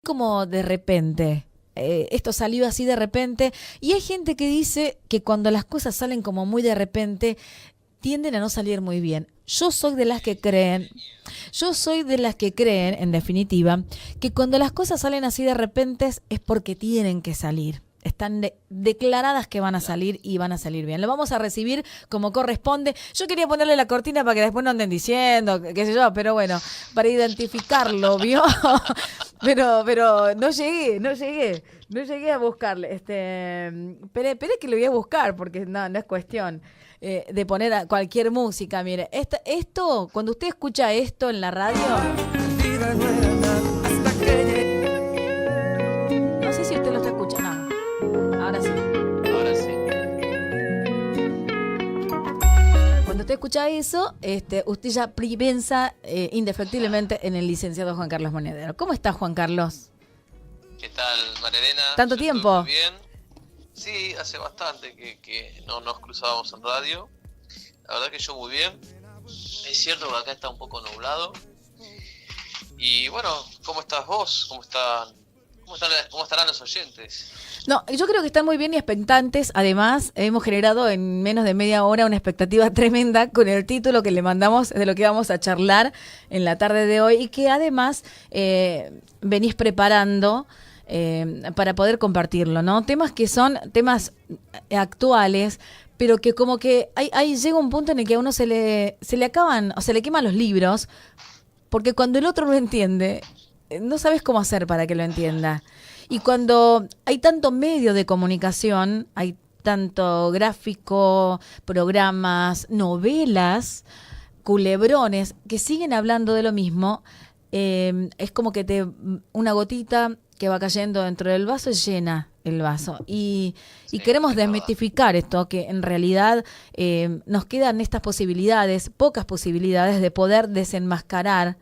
como de repente. Esto salió así de repente. Y hay gente que dice que cuando las cosas salen como muy de repente, tienden a no salir muy bien. Yo soy de las que creen, en definitiva, que cuando las cosas salen así de repente es porque tienen que salir. Están declaradas que van a salir y van a salir bien. Lo vamos a recibir como corresponde. Yo quería ponerle la cortina para que después no anden diciendo, qué sé yo, pero bueno, para identificarlo, ¿vio? pero no llegué a buscarle. Esperé que lo voy a buscar, porque no es cuestión de poner a cualquier música. Mire, esto, cuando usted escucha esto en la radio, no sé si usted lo está escuchando. No, ahora sí. Cuando usted escucha eso, usted ya piensa indefectiblemente en el licenciado Juan Carlos Monedero. ¿Cómo está, Juan Carlos? ¿Qué tal, María Elena? ¿Tanto tiempo? Muy bien. Sí, hace bastante que no nos cruzábamos en radio. La verdad que yo muy bien. Es cierto que acá está un poco nublado. Y bueno, ¿cómo estás vos? ¿Cómo estarán los oyentes? No, yo creo que están muy bien y expectantes. Además, hemos generado en menos de media hora una expectativa tremenda con el título que le mandamos de lo que vamos a charlar en la tarde de hoy y que además venís preparando para poder compartirlo, ¿no? Temas que son temas actuales, pero que como que ahí llega un punto en el que a uno se le acaban, o se le queman los libros, porque cuando el otro no entiende, no sabes cómo hacer para que lo entienda. Y cuando hay tanto medio de comunicación, hay tanto gráfico, programas, novelas, culebrones, que siguen hablando de lo mismo, es como que una gotita que va cayendo dentro del vaso llena el vaso. Y queremos desmitificar esto, que en realidad nos quedan estas posibilidades, pocas posibilidades de poder desenmascarar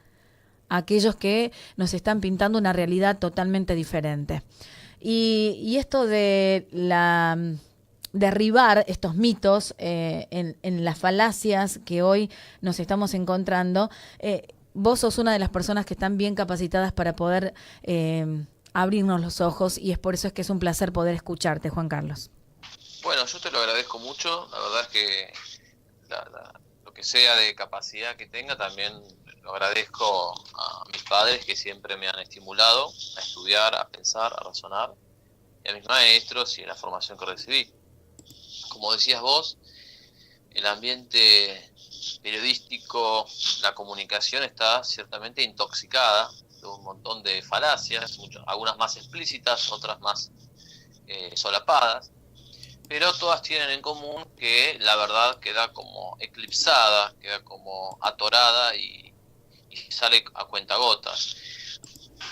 a aquellos que nos están pintando una realidad totalmente diferente. Y esto de derribar estos mitos en las falacias que hoy nos estamos encontrando, vos sos una de las personas que están bien capacitadas para poder abrirnos los ojos, y es por eso es que es un placer poder escucharte, Juan Carlos. Bueno, yo te lo agradezco mucho. La verdad es que lo que sea de capacidad que tenga, también lo agradezco a mis padres, que siempre me han estimulado a estudiar, a pensar, a razonar, y a mis maestros y en la formación que recibí. Como decías vos, el ambiente periodístico, la comunicación está ciertamente intoxicada de un montón de falacias, algunas más explícitas, otras más solapadas, pero todas tienen en común que la verdad queda como eclipsada, queda como atorada y sale a cuentagotas.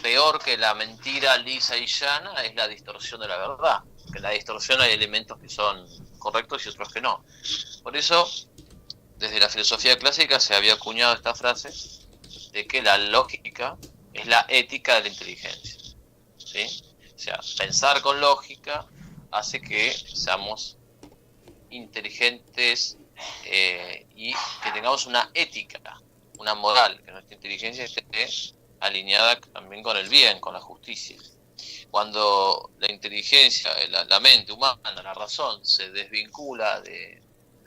Peor que la mentira lisa y llana es la distorsión de la verdad, que en la distorsión hay elementos que son correctos y otros que no. Por eso, desde la filosofía clásica se había acuñado esta frase de que la lógica es la ética de la inteligencia, ¿sí? O sea, pensar con lógica hace que seamos inteligentes y que tengamos una ética, una moral, que nuestra inteligencia esté alineada también con el bien, con la justicia. Cuando la inteligencia, la mente humana, la razón, se desvincula de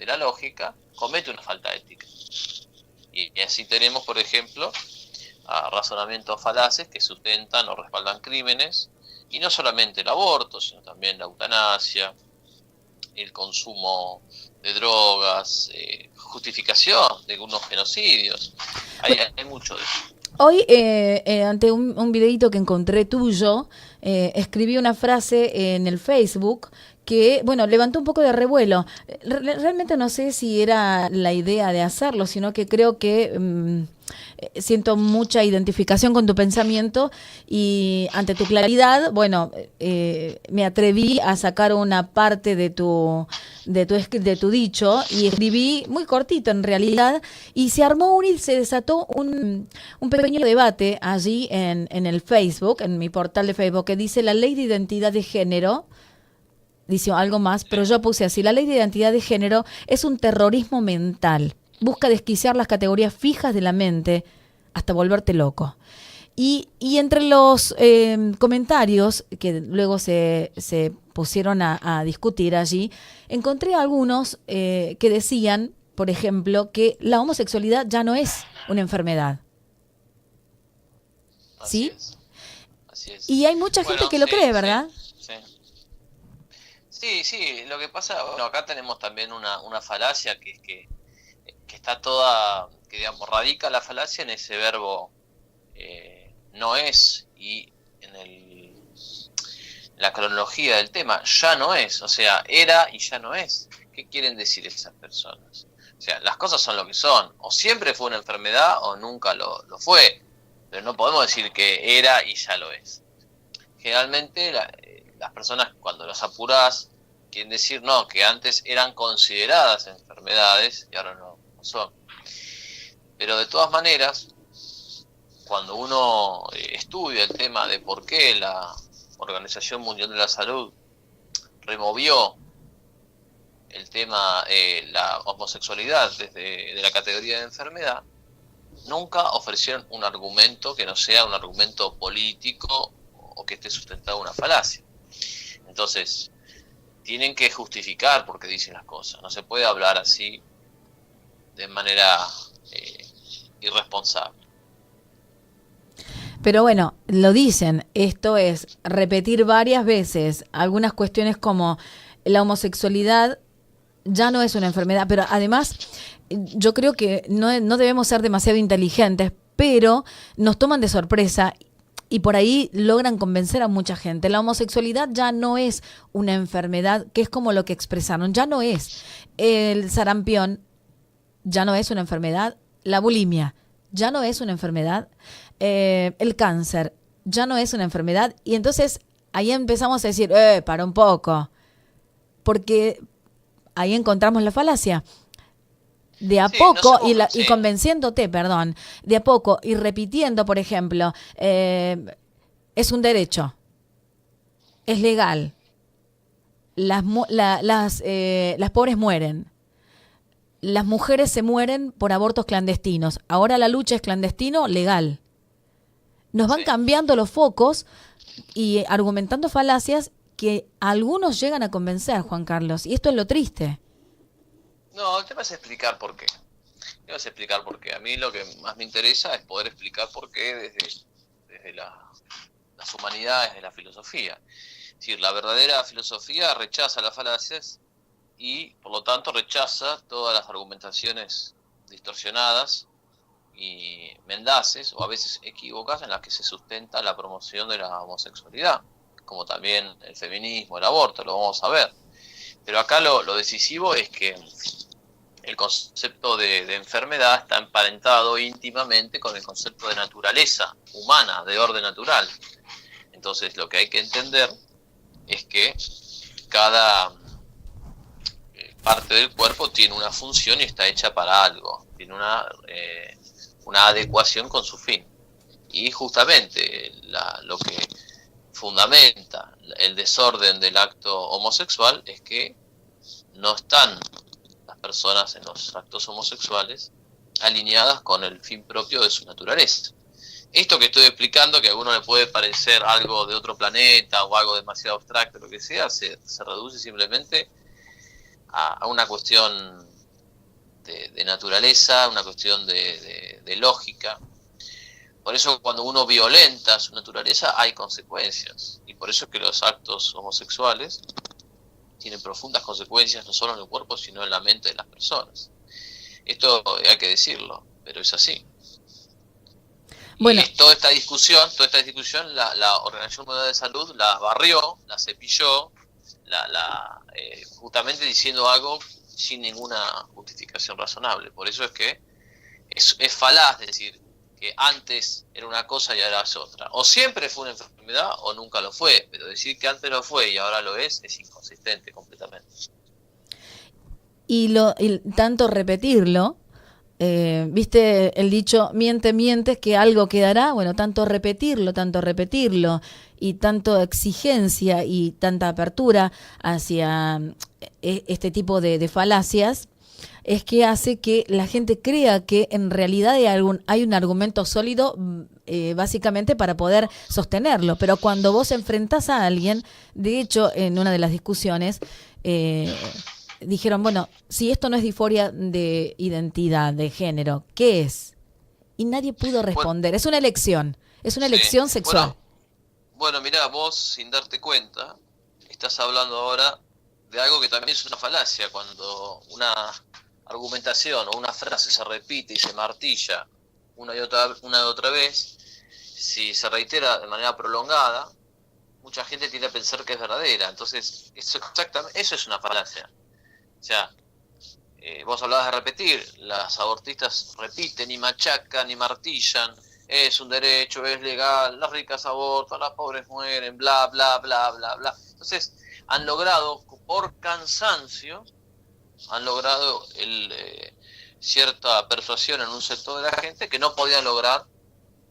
la lógica, comete una falta ética. Y así tenemos, por ejemplo, a razonamientos falaces que sustentan o respaldan crímenes, y no solamente el aborto, sino también la eutanasia, el consumo de drogas, justificación de algunos genocidios. Hay mucho de eso. Hoy, ante un videíto que encontré tuyo, escribí una frase en el Facebook que, bueno, levantó un poco de revuelo. Realmente no sé si era la idea de hacerlo, sino que creo que siento mucha identificación con tu pensamiento, y ante tu claridad, bueno, me atreví a sacar una parte de tu dicho y escribí muy cortito en realidad, y se desató un pequeño debate allí en el Facebook, en mi portal de Facebook, que dice: la ley de identidad de género, dice algo más, pero yo puse así: la ley de identidad de género es un terrorismo mental, busca desquiciar las categorías fijas de la mente hasta volverte loco. Y entre los comentarios que luego se pusieron a discutir allí, encontré algunos que decían, por ejemplo, que la homosexualidad ya no es una enfermedad. Así ¿Sí? es, así es. Y hay mucha gente Bueno, que lo cree, ¿verdad? sí. Sí, lo que pasa, bueno, acá tenemos también una falacia que es que está toda, que digamos, radica la falacia en ese verbo no es, y en la cronología del tema ya no es, o sea, era y ya no es. ¿Qué quieren decir esas personas? O sea, las cosas son lo que son, o siempre fue una enfermedad o nunca lo fue, pero no podemos decir que era y ya lo es. Generalmente las personas, cuando los apurás, quieren decir no, que antes eran consideradas enfermedades y ahora no son. Pero de todas maneras, cuando uno estudia el tema de por qué la Organización Mundial de la Salud removió el tema, la homosexualidad desde de la categoría de enfermedad, nunca ofrecieron un argumento que no sea un argumento político o que esté sustentado en una falacia. Entonces, tienen que justificar por qué dicen las cosas. No se puede hablar así de manera irresponsable. Pero bueno, lo dicen, esto es repetir varias veces algunas cuestiones como la homosexualidad ya no es una enfermedad, pero además yo creo que no debemos ser demasiado inteligentes, pero nos toman de sorpresa y por ahí logran convencer a mucha gente. La homosexualidad ya no es una enfermedad, que es como lo que expresaron, ya no es. El sarampión ya no es una enfermedad, la bulimia ya no es una enfermedad, el cáncer ya no es una enfermedad, y entonces ahí empezamos a decir, para un poco, porque ahí encontramos la falacia. De a poco, y convenciéndote, perdón, de a poco, y repitiendo, por ejemplo, es un derecho, es legal, las pobres mueren, las mujeres se mueren por abortos clandestinos, ahora la lucha es clandestino, legal. Nos van cambiando los focos y argumentando falacias que algunos llegan a convencer, Juan Carlos, y esto es lo triste. No, el tema es explicar por qué. A mí lo que más me interesa es poder explicar por qué desde las humanidades, de la filosofía. Es decir, la verdadera filosofía rechaza las falacias y, por lo tanto, rechaza todas las argumentaciones distorsionadas y mendaces, o a veces equívocas, en las que se sustenta la promoción de la homosexualidad, como también el feminismo, el aborto, lo vamos a ver. Pero acá lo decisivo es que el concepto de enfermedad está emparentado íntimamente con el concepto de naturaleza humana, de orden natural. Entonces, lo que hay que entender es que cada parte del cuerpo tiene una función y está hecha para algo, tiene una adecuación con su fin. Y justamente lo que fundamenta el desorden del acto homosexual es que no están las personas en los actos homosexuales alineadas con el fin propio de su naturaleza. Esto que estoy explicando, que a uno le puede parecer algo de otro planeta o algo demasiado abstracto, lo que sea, se reduce simplemente a una cuestión de naturaleza, una cuestión de lógica. Por eso cuando uno violenta su naturaleza hay consecuencias, y por eso es que los actos homosexuales tienen profundas consecuencias no solo en el cuerpo sino en la mente de las personas. Esto hay que decirlo, pero es así. Bueno. Y toda esta discusión la Organización Mundial de Salud la barrió, la cepilló, justamente diciendo algo sin ninguna justificación razonable. Por eso es que es falaz decir que antes era una cosa y ahora es otra. O siempre fue una enfermedad o nunca lo fue, pero decir que antes lo fue y ahora lo es inconsistente completamente. Y tanto repetirlo, viste el dicho, mientes que algo quedará. Bueno, tanto repetirlo y tanto exigencia y tanta apertura hacia este tipo de falacias es que hace que la gente crea que en realidad hay un argumento sólido básicamente para poder sostenerlo. Pero cuando vos enfrentás a alguien, de hecho, en una de las discusiones, dijeron, bueno, si esto no es disforia de identidad, de género, ¿qué es? Y nadie pudo responder. Bueno, Es una elección. Es una sí. elección sexual. Bueno, mirá, vos sin darte cuenta, estás hablando ahora de algo que también es una falacia, cuando una argumentación o una frase se repite y se martilla una y otra vez, si se reitera de manera prolongada, mucha gente tiende a pensar que es verdadera. Entonces, eso es una falacia. O sea, vos hablabas de repetir, las abortistas repiten y machacan y martillan, es un derecho, es legal, las ricas abortan, las pobres mueren, bla, bla, bla, bla, bla. Entonces, han logrado, por cansancio, cierta persuasión en un sector de la gente que no podían lograr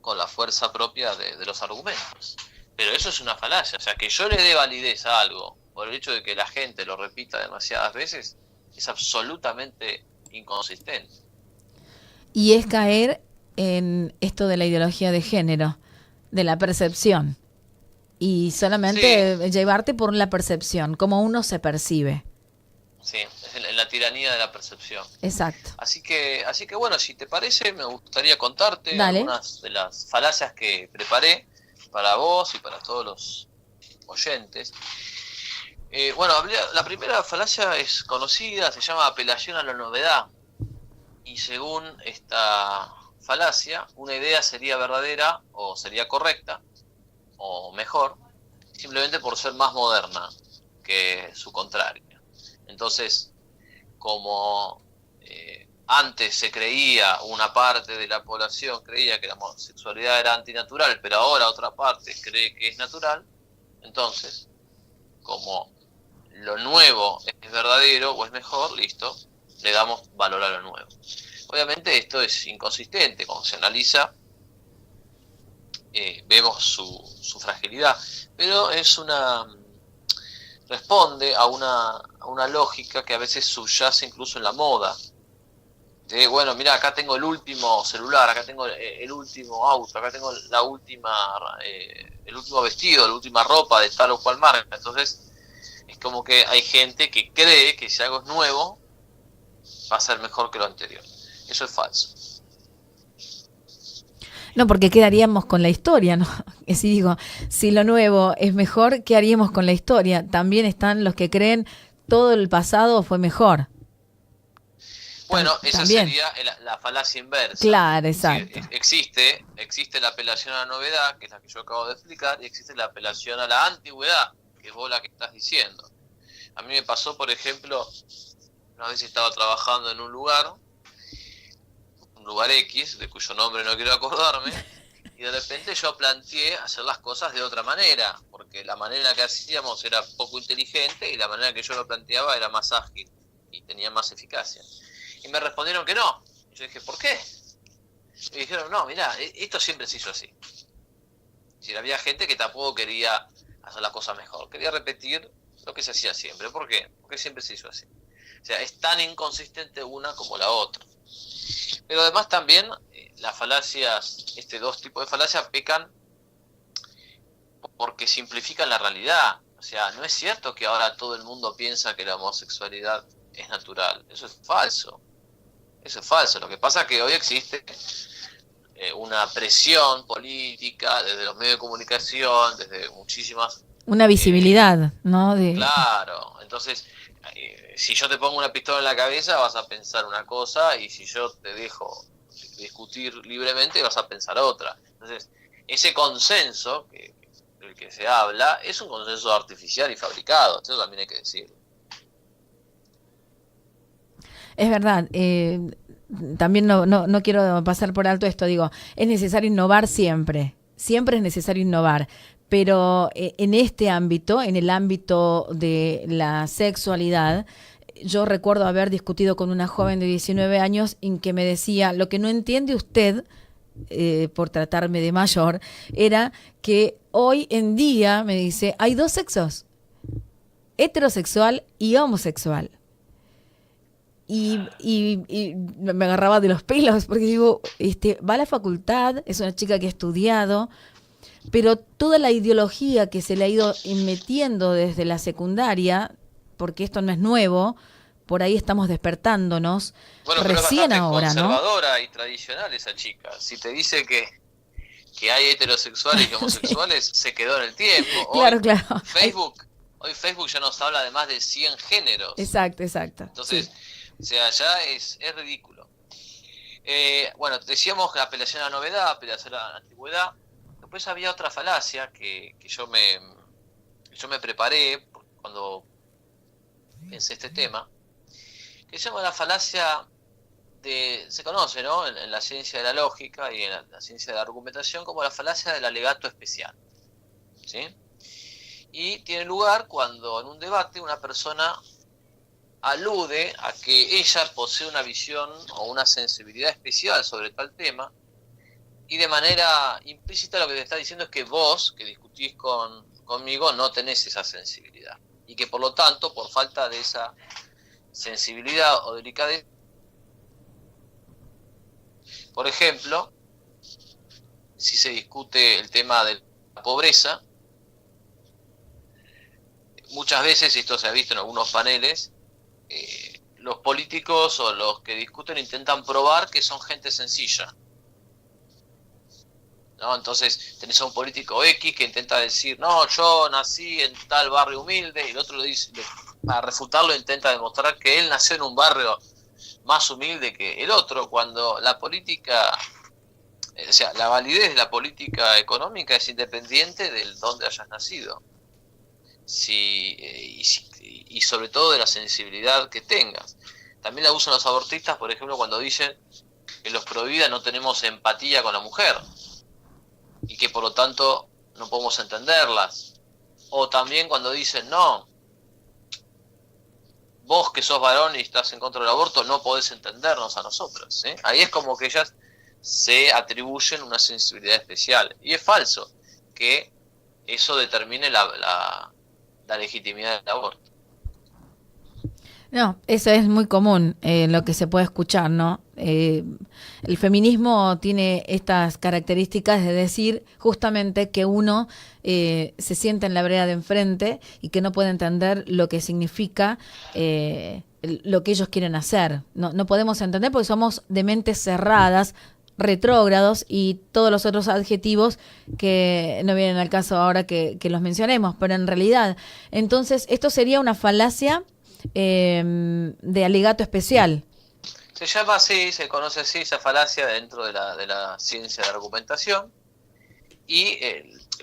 con la fuerza propia de los argumentos. Pero eso es una falacia. O sea, que yo le dé validez a algo por el hecho de que la gente lo repita demasiadas veces es absolutamente inconsistente. Y es caer en esto de la ideología de género, de la percepción. Y solamente Sí, llevarte por la percepción, como uno se percibe. sí, es en la tiranía de la percepción. Exacto. Así que bueno, si te parece, me gustaría contarte Dale. algunas de las falacias que preparé para vos y para todos los oyentes. Bueno, la primera falacia es conocida, se llama apelación a la novedad. Y según esta falacia, una idea sería verdadera o sería correcta o mejor, simplemente por ser más moderna que su contraria. Entonces, como antes se creía, una parte de la población creía que la homosexualidad era antinatural, pero ahora otra parte cree que es natural, entonces, como lo nuevo es verdadero o es mejor, listo, le damos valor a lo nuevo. Obviamente esto es inconsistente, cuando se analiza vemos su fragilidad, pero responde a una lógica que a veces subyace incluso en la moda. De, bueno, mira, acá tengo el último celular, acá tengo el último auto, acá tengo el último vestido, la última ropa de tal o cual marca. Entonces, es como que hay gente que cree que si algo es nuevo, va a ser mejor que lo anterior. Eso es falso. No, porque quedaríamos con la historia, ¿no? Y si digo, si lo nuevo es mejor, ¿qué haríamos con la historia? También están los que creen todo el pasado fue mejor. Bueno, esa También. sería la falacia inversa. Claro, Es decir, exacto. existe la apelación a la novedad, que es la que yo acabo de explicar, y existe la apelación a la antigüedad, que es vos la que estás diciendo. A mí me pasó, por ejemplo, una vez estaba trabajando en un lugar X, de cuyo nombre no quiero acordarme, y de repente yo planteé hacer las cosas de otra manera, porque la manera que hacíamos era poco inteligente y la manera que yo lo planteaba era más ágil y tenía más eficacia. Y me respondieron que no. Y yo dije, ¿por qué? Y dijeron, no, mirá, esto siempre se hizo así. Es decir, había gente que tampoco quería hacer las cosas mejor, quería repetir lo que se hacía siempre. ¿Por qué? Porque siempre se hizo así. O sea, es tan inconsistente una como la otra. Pero además también las falacias, dos tipos de falacias pecan porque simplifican la realidad. O sea, no es cierto que ahora todo el mundo piensa que la homosexualidad es natural. Eso es falso. Eso es falso. Lo que pasa es que hoy existe una presión política desde los medios de comunicación, desde muchísimas... Una visibilidad, ¿no? Claro. Entonces, si yo te pongo una pistola en la cabeza vas a pensar una cosa y si yo te dejo discutir libremente vas a pensar otra. Entonces, ese consenso del que se habla es un consenso artificial y fabricado. Eso también hay que decirlo. Es verdad. También no quiero pasar por alto esto. Digo, es necesario innovar siempre. Siempre es necesario innovar. Pero en este ámbito, en el ámbito de la sexualidad, yo recuerdo haber discutido con una joven de 19 años en que me decía, lo que no entiende usted, por tratarme de mayor, era que hoy en día, me dice, hay dos sexos, heterosexual y homosexual. y me agarraba de los pelos porque digo, va a la facultad, es una chica que ha estudiado, pero toda la ideología que se le ha ido metiendo desde la secundaria, porque esto no es nuevo, por ahí estamos despertándonos Bueno, pero es recién bastante ahora, ¿no? conservadora y tradicional esa chica. Si te dice que hay heterosexuales y Sí, homosexuales, se quedó en el tiempo. claro, claro. Hoy Facebook ya nos habla de más de 100 géneros. Exacto, exacto. Sí. Entonces, o sea, ya es ridículo. Bueno, decíamos que apelación a la novedad, apelación a la antigüedad. Después había otra falacia que yo me preparé cuando pensé este tema, que se llama la falacia se conoce, ¿no? En la ciencia de la lógica y en la ciencia de la argumentación como la falacia del alegato especial, ¿sí? Y tiene lugar cuando en un debate una persona alude a que ella posee una visión o una sensibilidad especial sobre tal tema, y de manera implícita lo que te está diciendo es que vos, que discutís conmigo, no tenés esa sensibilidad. Y que por lo tanto, por falta de esa sensibilidad o delicadeza, por ejemplo, si se discute el tema de la pobreza, muchas veces, y esto se ha visto en algunos paneles, los políticos o los que discuten intentan probar que son gente sencilla, ¿no? Entonces tenés a un político X que intenta decir, no, yo nací en tal barrio humilde, y el otro le dice, para refutarlo intenta demostrar que él nació en un barrio más humilde que el otro, cuando la política, o sea, la validez de la política económica es independiente del dónde hayas nacido. Y sobre todo de la sensibilidad que tengas. También la usan los abortistas, por ejemplo, cuando dicen que los pro vida no tenemos empatía con la mujer y que por lo tanto no podemos entenderlas. O también cuando dicen, no, vos que sos varón y estás en contra del aborto no podés entendernos a nosotros, ¿sí? Ahí es como que ellas se atribuyen una sensibilidad especial. Y es falso que eso determine la legitimidad del aborto. No, eso es muy común, lo que se puede escuchar, ¿no? El feminismo tiene estas características de decir justamente que uno se sienta en la vereda de enfrente y que no puede entender lo que significa lo que ellos quieren hacer. No podemos entender porque somos de mentes cerradas, retrógrados y todos los otros adjetivos que no vienen al caso ahora que los mencionemos, pero en realidad, entonces esto sería una falacia de alegato especial. Se llama así, se conoce así esa falacia dentro de la ciencia de la argumentación, y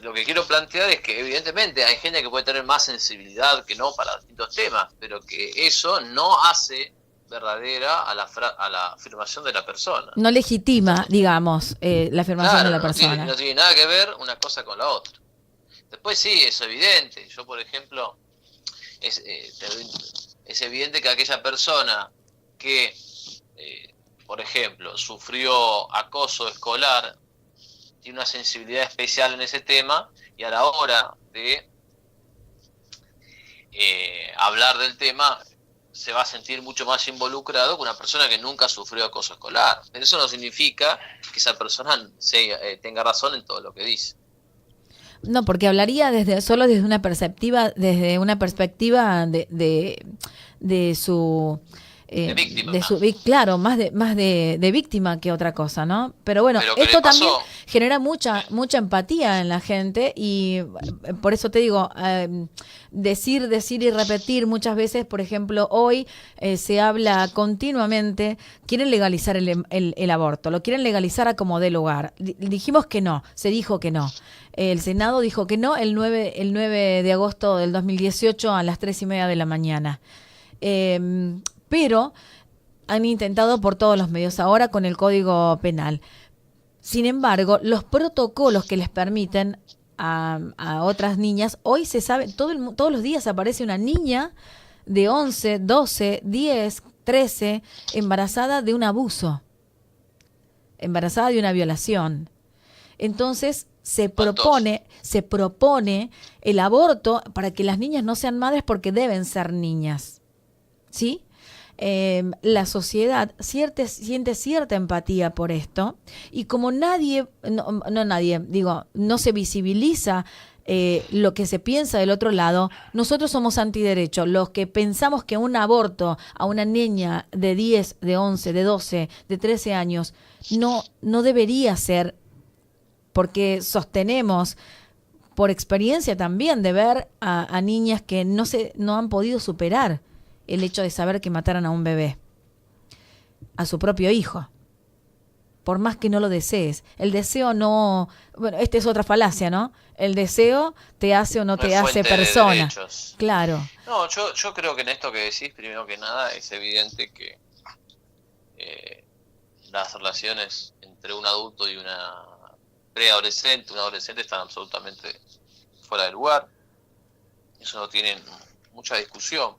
lo que quiero plantear es que evidentemente hay gente que puede tener más sensibilidad que no para distintos temas, pero que eso no hace verdadera a la afirmación de la persona. No legitima, digamos, la afirmación de la persona. No tiene nada que ver una cosa con la otra. Después sí, es evidente. Yo, por ejemplo, es evidente que aquella persona que, por ejemplo, sufrió acoso escolar, tiene una sensibilidad especial en ese tema, y a la hora de hablar del tema se va a sentir mucho más involucrado que una persona que nunca sufrió acoso escolar. Pero eso no significa que esa persona tenga razón en todo lo que dice. No, porque hablaría solo desde una perspectiva, de su De víctima. claro, más de víctima que otra cosa, ¿no? Pero bueno, Pero esto también genera mucha empatía en la gente, y por eso te digo, decir y repetir muchas veces. Por ejemplo, hoy se habla continuamente, quieren legalizar el aborto, lo quieren legalizar a como dé lugar. Dijimos que no, se dijo que no. El Senado dijo que no el 9 de agosto del 2018 a las 3:30 de la mañana. Pero han intentado por todos los medios ahora con el Código Penal. Sin embargo, los protocolos que les permiten a otras niñas, hoy se sabe, todos los días aparece una niña de 11, 12, 10, 13, embarazada de un abuso, embarazada de una violación. Entonces se propone el aborto para que las niñas no sean madres porque deben ser niñas, ¿sí? la sociedad siente cierta empatía por esto, y como no se visibiliza lo que se piensa del otro lado, nosotros somos antiderechos. Los que pensamos que un aborto a una niña de 10, de 11, de 12, de 13 años no debería ser, porque sostenemos por experiencia también de ver a niñas que no han podido superar el hecho de saber que mataran a un bebé, a su propio hijo, por más que no lo desees. El deseo no... Bueno, esta es otra falacia, ¿no? El deseo te hace o no te hace persona. Claro. No, yo creo que en esto que decís, primero que nada, es evidente que las relaciones entre un adulto y una preadolescente, un adolescente, están absolutamente fuera de lugar. Eso no tiene mucha discusión.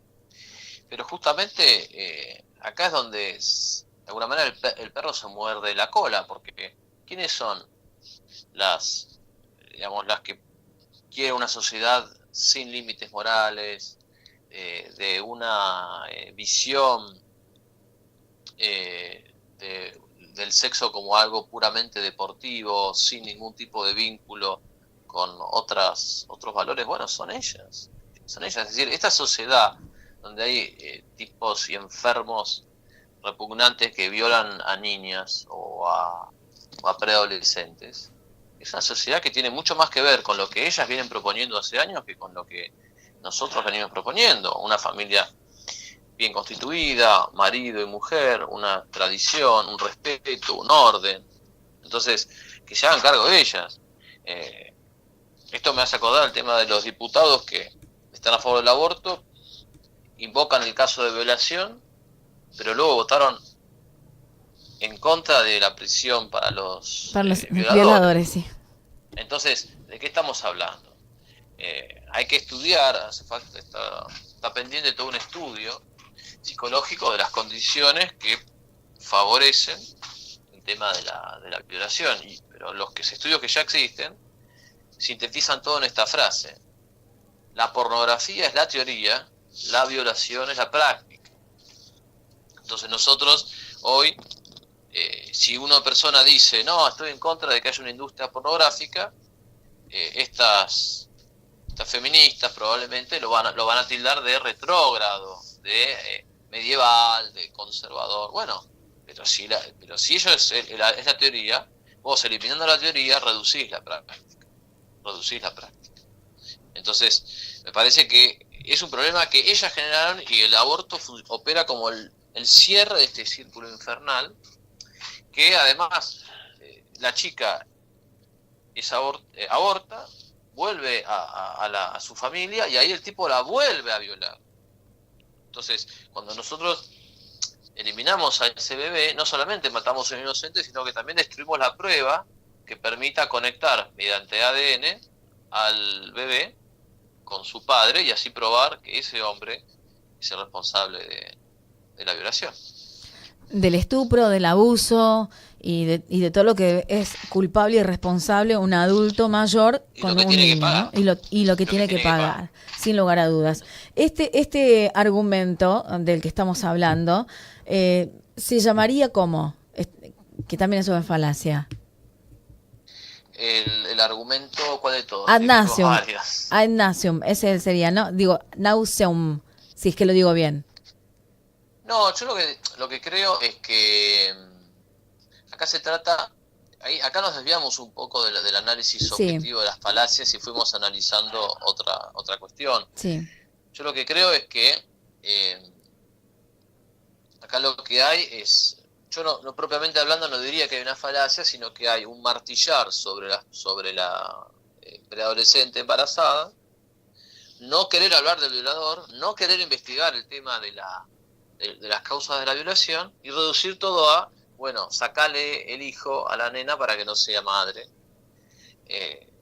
Pero justamente acá es donde, de alguna manera, el perro se muerde la cola, porque ¿quiénes son las que quieren una sociedad sin límites morales, de una visión del sexo como algo puramente deportivo, sin ningún tipo de vínculo con otros valores? Bueno, son ellas. Es decir, esta sociedad donde hay tipos y enfermos repugnantes que violan a niñas o a preadolescentes, es una sociedad que tiene mucho más que ver con lo que ellas vienen proponiendo hace años que con lo que nosotros venimos proponiendo. Una familia bien constituida, marido y mujer, una tradición, un respeto, un orden. Entonces, que se hagan cargo de ellas. Esto me hace acordar el tema de los diputados que están a favor del aborto, invocan el caso de violación, pero luego votaron en contra de la prisión para los violadores, sí. Entonces, ¿de qué estamos hablando? Hay que estudiar, hace falta, está pendiente todo un estudio psicológico de las condiciones que favorecen el tema de la violación, pero los estudios que ya existen sintetizan todo en esta frase: la pornografía es la teoría, la violación es la práctica. Entonces nosotros hoy, si una persona dice, no, estoy en contra de que haya una industria pornográfica, estas feministas probablemente lo van a tildar de retrógrado, de medieval, de conservador. Bueno, pero si eso es la teoría, vos eliminando la teoría reducís la práctica. Entonces, me parece que es un problema que ellas generaron, y el aborto opera como el cierre de este círculo infernal, que además la chica aborta, vuelve a su familia, y ahí el tipo la vuelve a violar. Entonces, cuando nosotros eliminamos a ese bebé, no solamente matamos a un inocente, sino que también destruimos la prueba que permita conectar mediante ADN al bebé con su padre, y así probar que ese hombre es el responsable de la violación. Del estupro, del abuso y de todo lo que es culpable y responsable un adulto mayor con un niño, ¿no? y lo que tiene que pagar, sin lugar a dudas. Este argumento del que estamos hablando se llamaría ¿cómo? Que también es una falacia. El argumento, ¿cuál de todos? Ad nauseum, ese sería, ¿no? Digo, nauseum, si es que lo digo bien. No, yo lo que creo es que acá se trata, acá nos desviamos un poco del análisis objetivo de las falacias y fuimos analizando otra cuestión. Sí. Yo lo que creo es que acá lo que hay es, yo no propiamente hablando no diría que hay una falacia, sino que hay un martillar sobre la preadolescente embarazada, no querer hablar del violador, no querer investigar el tema de las causas de la violación, y reducir todo a, bueno, sacale el hijo a la nena para que no sea madre.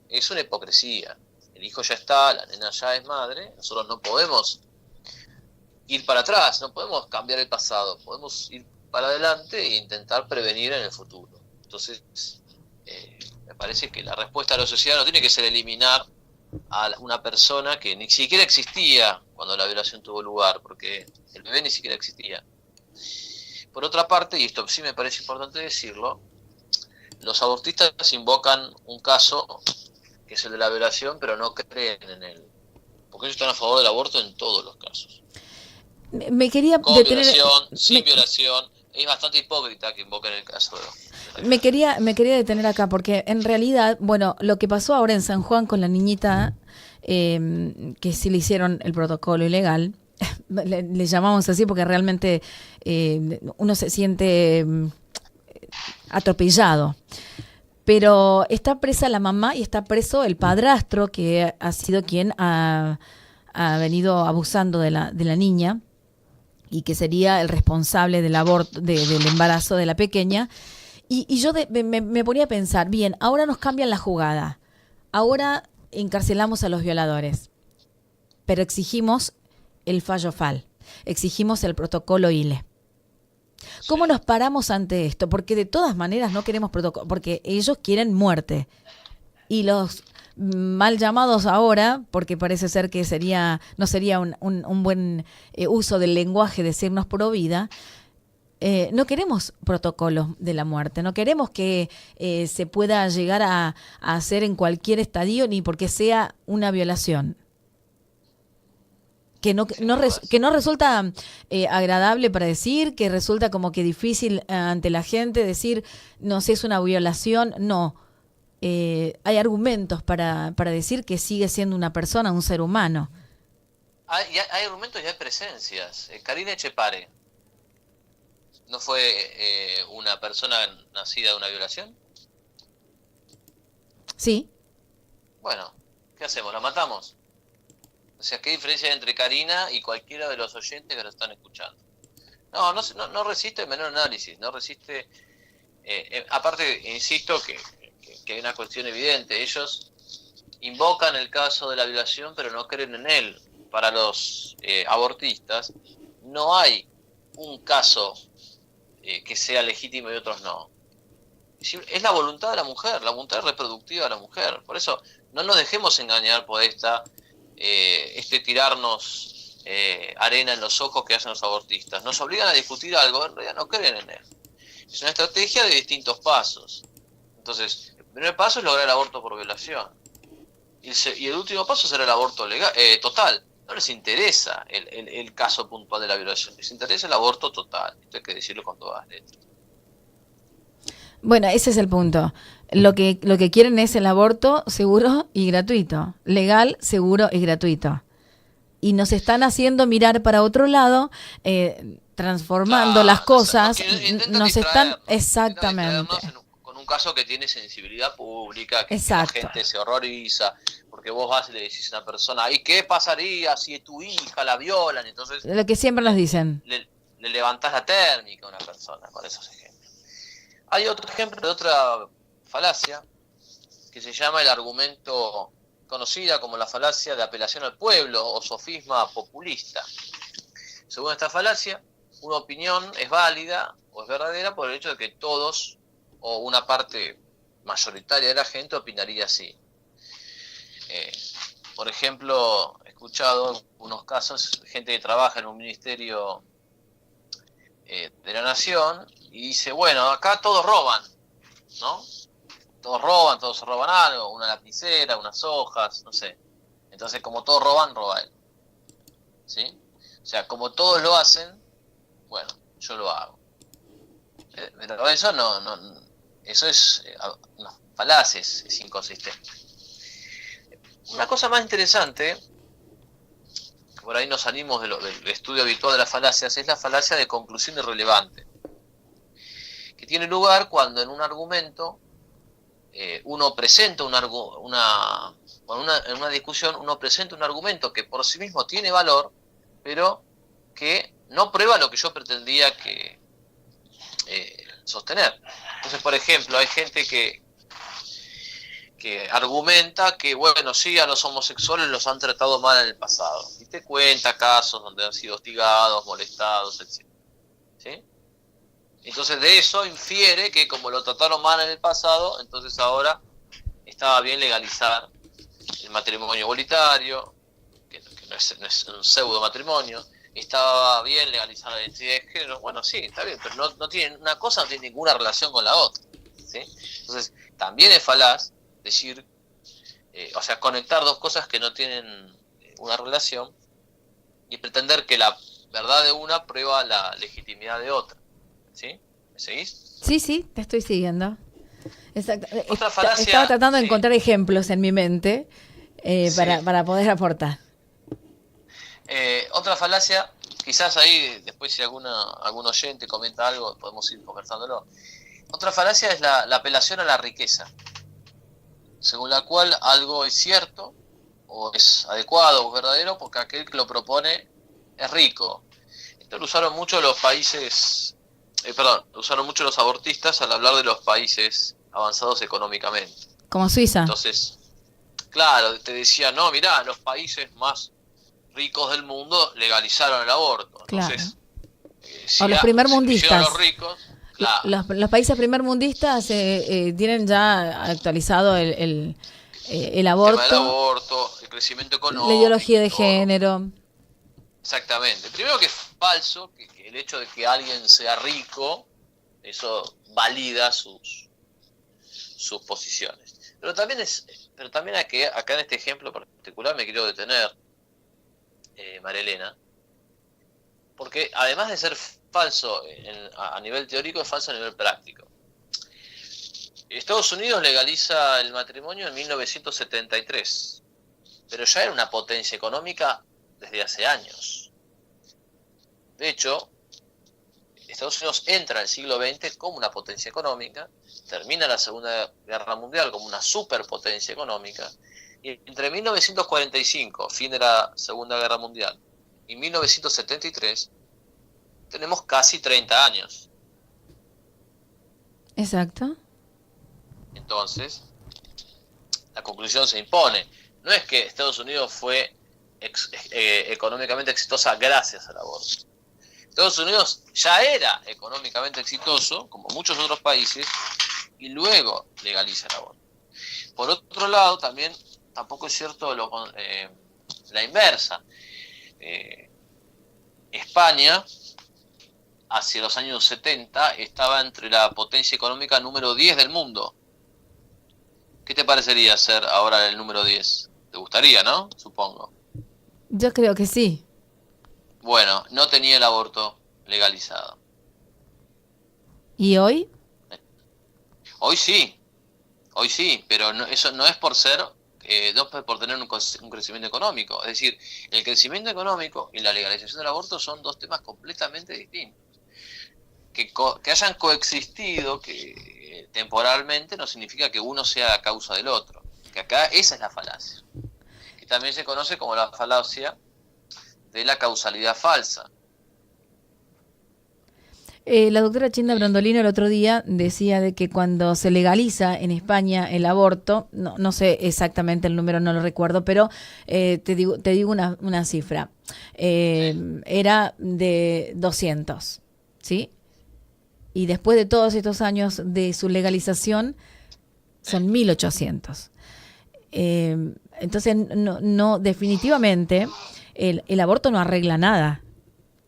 Es una hipocresía. El hijo ya está, la nena ya es madre, nosotros no podemos ir para atrás, no podemos cambiar el pasado, podemos ir para adelante e intentar prevenir en el futuro. Entonces, me parece que la respuesta de la sociedad no tiene que ser eliminar a una persona que ni siquiera existía cuando la violación tuvo lugar, porque el bebé ni siquiera existía. Por otra parte, y esto sí me parece importante decirlo, los abortistas invocan un caso que es el de la violación, pero no creen en él, porque ellos están a favor del aborto en todos los casos. Me quería Con detener, violación, sin violación, es bastante hipócrita que invoquen el caso de me quería detener acá, porque en realidad, bueno, lo que pasó ahora en San Juan con la niñita, que sí le hicieron el protocolo ilegal, le llamamos así porque realmente uno se siente atropellado. Pero está presa la mamá y está preso el padrastro, que ha sido quien ha venido abusando de la niña y que sería el responsable del aborto, del embarazo de la pequeña. Y yo me ponía a pensar, bien, ahora nos cambian la jugada. Ahora encarcelamos a los violadores, pero exigimos el fallo FAL, exigimos el protocolo ILE. ¿Cómo nos paramos ante esto? Porque de todas maneras no queremos protocolo, porque ellos quieren muerte. Y los mal llamados ahora, porque parece ser que no sería un buen uso del lenguaje decirnos pro vida, no queremos protocolos de la muerte, no queremos que se pueda llegar a hacer en cualquier estadio, ni porque sea una violación. Que no resulta agradable para decir, que resulta como que difícil ante la gente decir, no sé, es una violación. No, hay argumentos para decir que sigue siendo una persona, un ser humano. Hay argumentos y hay presencias. Karina Echepare, ¿no fue una persona nacida de una violación? Sí. Bueno, ¿qué hacemos? ¿La matamos? O sea, ¿qué diferencia hay entre Karina y cualquiera de los oyentes que nos están escuchando? No resiste el menor análisis, no resiste... aparte, insisto que hay una cuestión evidente. Ellos invocan el caso de la violación, pero no creen en él. Para los abortistas, no hay un caso que sea legítimo y otros no. Es la voluntad de la mujer, la voluntad reproductiva de la mujer. Por eso, no nos dejemos engañar por tirarnos arena en los ojos que hacen los abortistas. Nos obligan a discutir algo, en realidad no creen en él. Es una estrategia de distintos pasos. Entonces, el primer paso es lograr el aborto por violación. Y el último paso será el aborto legal, total. No les interesa el caso puntual de la violación, les interesa el aborto total. Esto hay que decirlo con todas las letras. Bueno, ese es el punto. Lo que quieren es el aborto seguro y gratuito, legal, seguro y gratuito. Y nos están haciendo mirar para otro lado, transformando las cosas. Nos están exactamente con un caso que tiene sensibilidad pública, que la exacto. gente se horroriza, porque vos vas y le decís a una persona, ¿y qué pasaría si tu hija la violan? Entonces, lo que siempre nos dicen. Le levantás la térmica a una persona con esos ejemplos. Hay otro ejemplo de otra falacia que se llama el argumento, conocida como la falacia de apelación al pueblo o sofisma populista. Según esta falacia, una opinión es válida o es verdadera por el hecho de que todos o una parte mayoritaria de la gente opinaría así. Por ejemplo, he escuchado unos casos, gente que trabaja en un ministerio de la nación y dice, bueno, acá todos roban, ¿no? Todos se roban algo, una lapicera, unas hojas, no sé. Entonces, como todos roban, roba él. ¿Sí? O sea, como todos lo hacen, bueno, yo lo hago. Pero eso eso es una falacia, es inconsistente. Una cosa más interesante, que por ahí nos salimos del estudio habitual de las falacias, es la falacia de conclusión irrelevante, que tiene lugar cuando en un argumento uno presenta en una discusión uno presenta un argumento que por sí mismo tiene valor, pero que no prueba lo que yo pretendía que sostener. Entonces, por ejemplo, hay gente que argumenta que, bueno, sí, a los homosexuales los han tratado mal en el pasado. Y te cuenta casos donde han sido hostigados, molestados, etc. ¿Sí? Entonces de eso infiere que como lo trataron mal en el pasado, entonces ahora estaba bien legalizar el matrimonio igualitario, que no es un pseudo matrimonio, estaba bien legalizar la identidad de género. Bueno, sí, está bien, pero no tiene, una cosa no tiene ninguna relación con la otra, ¿sí? Entonces, también es falaz decir, o sea, conectar dos cosas que no tienen una relación y pretender que la verdad de una prueba la legitimidad de otra, ¿sí? ¿Me seguís? Sí, te estoy siguiendo. Exacto. Otra falacia, Estaba tratando de sí, encontrar ejemplos en mi mente sí. para poder aportar. Otra falacia, quizás ahí después si algún oyente comenta algo podemos ir conversándolo. Otra falacia es la apelación a la riqueza, según la cual algo es cierto o es adecuado o es verdadero porque aquel que lo propone es rico. Esto lo usaron mucho los países, lo usaron mucho los abortistas al hablar de los países avanzados económicamente. Como Suiza. Entonces, claro, te decía, no, mirá, los países más ricos del mundo legalizaron el aborto. Claro. Entonces, O los primermundistas. los ricos, claro, Los países primermundistas tienen ya actualizado el el tema del aborto, aborto, el crecimiento económico, la ideología de todo. género. Exactamente. Primero que es falso, que el hecho de que alguien sea rico, eso valida sus posiciones. Pero también hay que, acá en este ejemplo particular me quiero detener, María Elena, porque además de ser falso a nivel teórico, es falso a nivel práctico. Estados Unidos legaliza el matrimonio en 1973, pero ya era una potencia económica desde hace años. De hecho, Estados Unidos entra en el siglo XX como una potencia económica, termina la Segunda Guerra Mundial como una superpotencia económica, y entre 1945, fin de la Segunda Guerra Mundial, y 1973, tenemos casi 30 años. Exacto. Entonces, la conclusión se impone. No es que Estados Unidos fue económicamente exitosa gracias al aborto. Estados Unidos ya era económicamente exitoso, como muchos otros países, y luego legaliza el aborto. Por otro lado, también tampoco es cierto la inversa. España, hacia los años 70, estaba entre la potencia económica número 10 del mundo. ¿Qué te parecería ser ahora el número 10? ¿Te gustaría, no? Supongo. Yo creo que sí. Bueno, no tenía el aborto legalizado. ¿Y hoy? Hoy sí, pero no, eso no es por ser, no es por tener un crecimiento económico. Es decir, el crecimiento económico y la legalización del aborto son dos temas completamente distintos. Que hayan coexistido temporalmente no significa que uno sea a causa del otro. Que acá esa es la falacia. Que también se conoce como la falacia de la causalidad falsa. La doctora Chinda Brondolino el otro día decía de que cuando se legaliza en España el aborto, no sé exactamente el número, no lo recuerdo, pero te digo una cifra. Era de 200, ¿sí? Y después de todos estos años de su legalización, son 1800. Entonces, no definitivamente el aborto no arregla nada.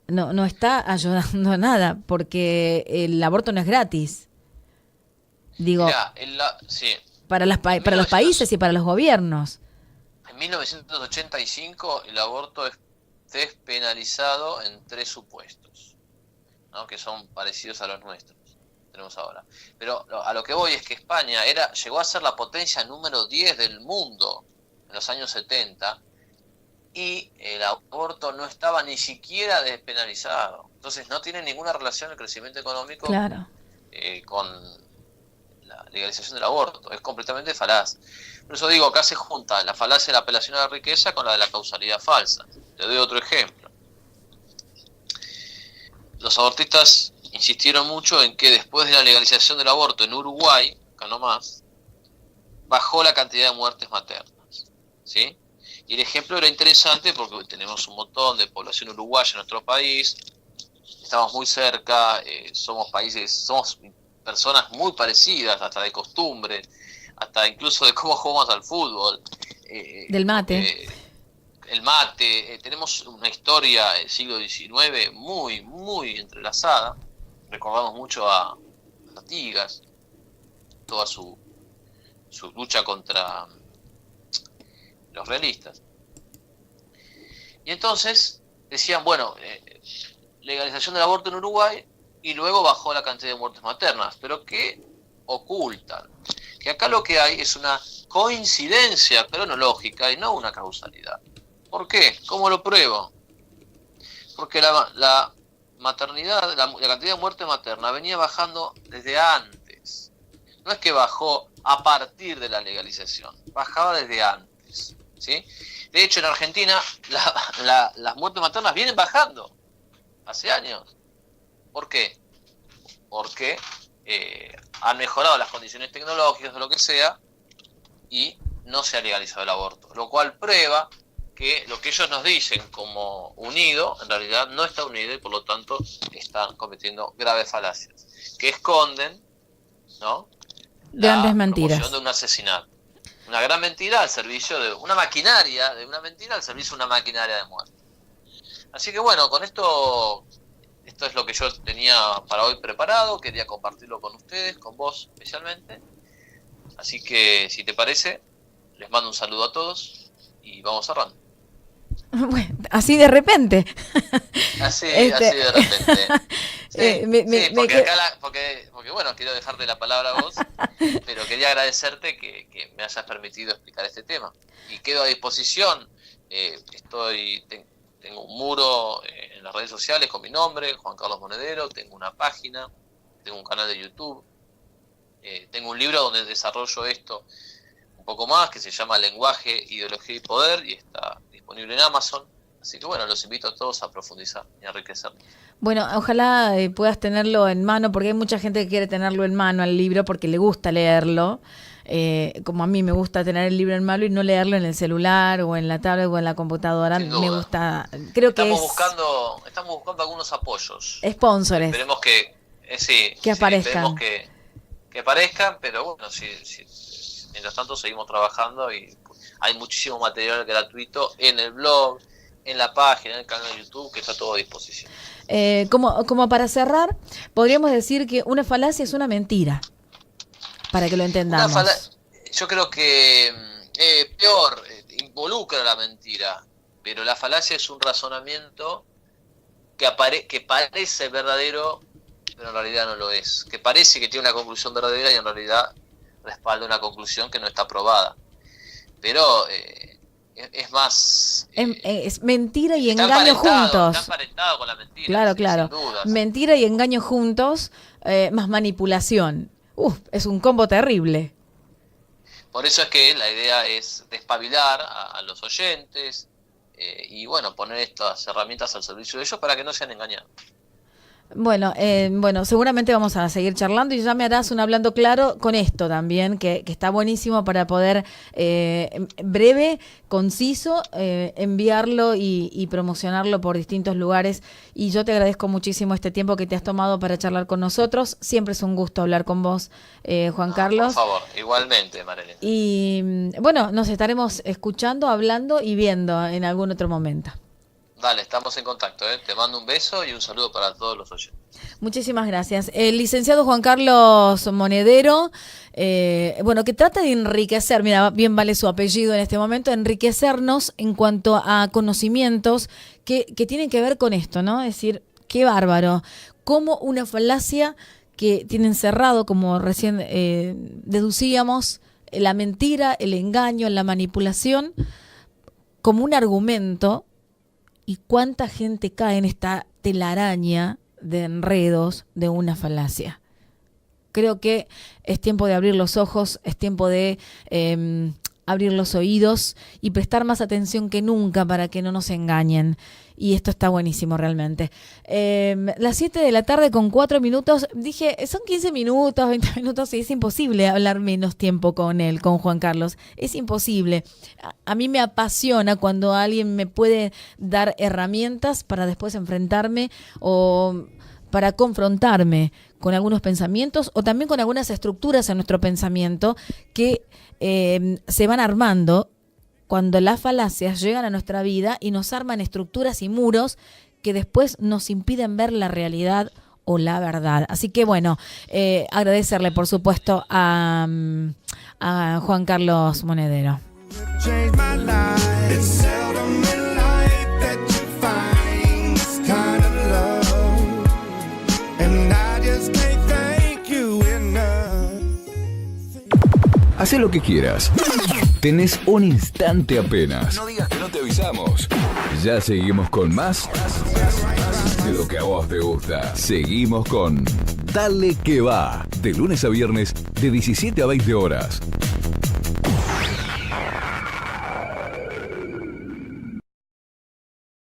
No está ayudando a nada, porque el aborto no es gratis. Digo, Mirá, sí. para los países y para los gobiernos. En 1985 el aborto es despenalizado en 3 supuestos, ¿no? Que son parecidos a los nuestros, tenemos ahora. Pero a lo que voy es que España llegó a ser la potencia número 10 del mundo en los años 70, y el aborto no estaba ni siquiera despenalizado. Entonces no tiene ninguna relación el crecimiento económico, claro, con la legalización del aborto. Es completamente falaz. Por eso digo, acá se junta la falacia de la apelación a la riqueza con la de la causalidad falsa. Te doy otro ejemplo. Los abortistas insistieron mucho en que después de la legalización del aborto en Uruguay, acá nomás, bajó la cantidad de muertes maternas, ¿sí? Y el ejemplo era interesante porque tenemos un montón de población uruguaya en nuestro país, estamos muy cerca, somos personas muy parecidas, hasta de costumbre, hasta incluso de cómo jugamos al fútbol. del mate. el mate, tenemos una historia del siglo XIX muy, muy entrelazada. Recordamos mucho a Artigas, toda su lucha contra los realistas. Y entonces decían, bueno, legalización del aborto en Uruguay, y luego bajó la cantidad de muertes maternas, pero que ocultan que acá lo que hay es una coincidencia cronológica y no una causalidad. ¿Por qué? ¿Cómo lo pruebo? Porque la maternidad, la cantidad de muerte materna venía bajando desde antes. No es que bajó a partir de la legalización, bajaba desde antes, ¿sí? De hecho, en Argentina las muertes maternas vienen bajando hace años. ¿Por qué? Porque han mejorado las condiciones tecnológicas o lo que sea y no se ha legalizado el aborto, lo cual prueba que lo que ellos nos dicen como unido, en realidad no está unido y por lo tanto están cometiendo graves falacias que esconden, ¿no?, grandes mentiras, promoción de un asesinato. Una gran mentira al servicio de una maquinaria, de una mentira al servicio de una maquinaria de muerte. Así que bueno, con esto es lo que yo tenía para hoy preparado, quería compartirlo con ustedes, con vos especialmente. Así que, si te parece, les mando un saludo a todos y vamos cerrando. Bueno, así de repente. Así de repente. Sí, porque bueno, quiero dejarte la palabra a vos, pero quería agradecerte que me hayas permitido explicar este tema. Y quedo a disposición, tengo un muro en las redes sociales con mi nombre, Juan Carlos Monedero, tengo una página, tengo un canal de YouTube, tengo un libro donde desarrollo esto un poco más, que se llama Lenguaje, Ideología y Poder, y está disponible en Amazon. Así que bueno, los invito a todos a profundizar y enriquecernos. Bueno, ojalá puedas tenerlo en mano, porque hay mucha gente que quiere tenerlo en mano al libro porque le gusta leerlo, como a mí me gusta tener el libro en mano y no leerlo en el celular o en la tablet o en la computadora. Me gusta, creo que estamos buscando algunos apoyos. Sponsors. Esperemos que aparezcan. Esperemos que aparezcan, pero bueno, mientras tanto seguimos trabajando y hay muchísimo material gratuito en el blog, en la página, en el canal de YouTube, que está todo a disposición. Como para cerrar, podríamos decir que una falacia es una mentira, para que lo entendamos. Yo creo que peor, involucra la mentira, pero la falacia es un razonamiento que parece verdadero, pero en realidad no lo es. Que parece que tiene una conclusión verdadera y en realidad respalda una conclusión que no está probada. Pero es más... es mentira y engaño juntos. Está emparentado con la mentira. Claro. Sin dudas. Mentira y engaño juntos, más manipulación. Es un combo terrible. Por eso es que la idea es despabilar a los oyentes y bueno, poner estas herramientas al servicio de ellos para que no sean engañados. Bueno, seguramente vamos a seguir charlando y ya me harás un hablando claro con esto también, que está buenísimo para poder breve, conciso, enviarlo y promocionarlo por distintos lugares. Y yo te agradezco muchísimo este tiempo que te has tomado para charlar con nosotros. Siempre es un gusto hablar con vos, Juan Carlos. Por favor, igualmente, Marilena. Y bueno, nos estaremos escuchando, hablando y viendo en algún otro momento. Dale, estamos en contacto, ¿eh? Te mando un beso y un saludo para todos los oyentes. Muchísimas gracias. El licenciado Juan Carlos Monedero, que trata de enriquecer, mira, bien vale su apellido en este momento, enriquecernos en cuanto a conocimientos que tienen que ver con esto, ¿no? Es decir, qué bárbaro, cómo una falacia que tiene encerrado, como recién deducíamos, la mentira, el engaño, la manipulación, como un argumento. ¿Y cuánta gente cae en esta telaraña de enredos de una falacia? Creo que es tiempo de abrir los ojos, es tiempo de abrir los oídos y prestar más atención que nunca para que no nos engañen. Y esto está buenísimo realmente. Las 7 de la tarde con 4 minutos, dije, son 15 minutos, 20 minutos y es imposible hablar menos tiempo con él, con Juan Carlos. Es imposible. A mí me apasiona cuando alguien me puede dar herramientas para después enfrentarme o para confrontarme con algunos pensamientos o también con algunas estructuras en nuestro pensamiento que se van armando cuando las falacias llegan a nuestra vida y nos arman estructuras y muros que después nos impiden ver la realidad o la verdad. Así que bueno, agradecerle por supuesto a Juan Carlos Monedero. Hacé lo que quieras. Tenés un instante apenas. No digas que no te avisamos. Ya seguimos con más de lo que a vos te gusta. Seguimos con Dale que va. De lunes a viernes, de 17 a 20 horas.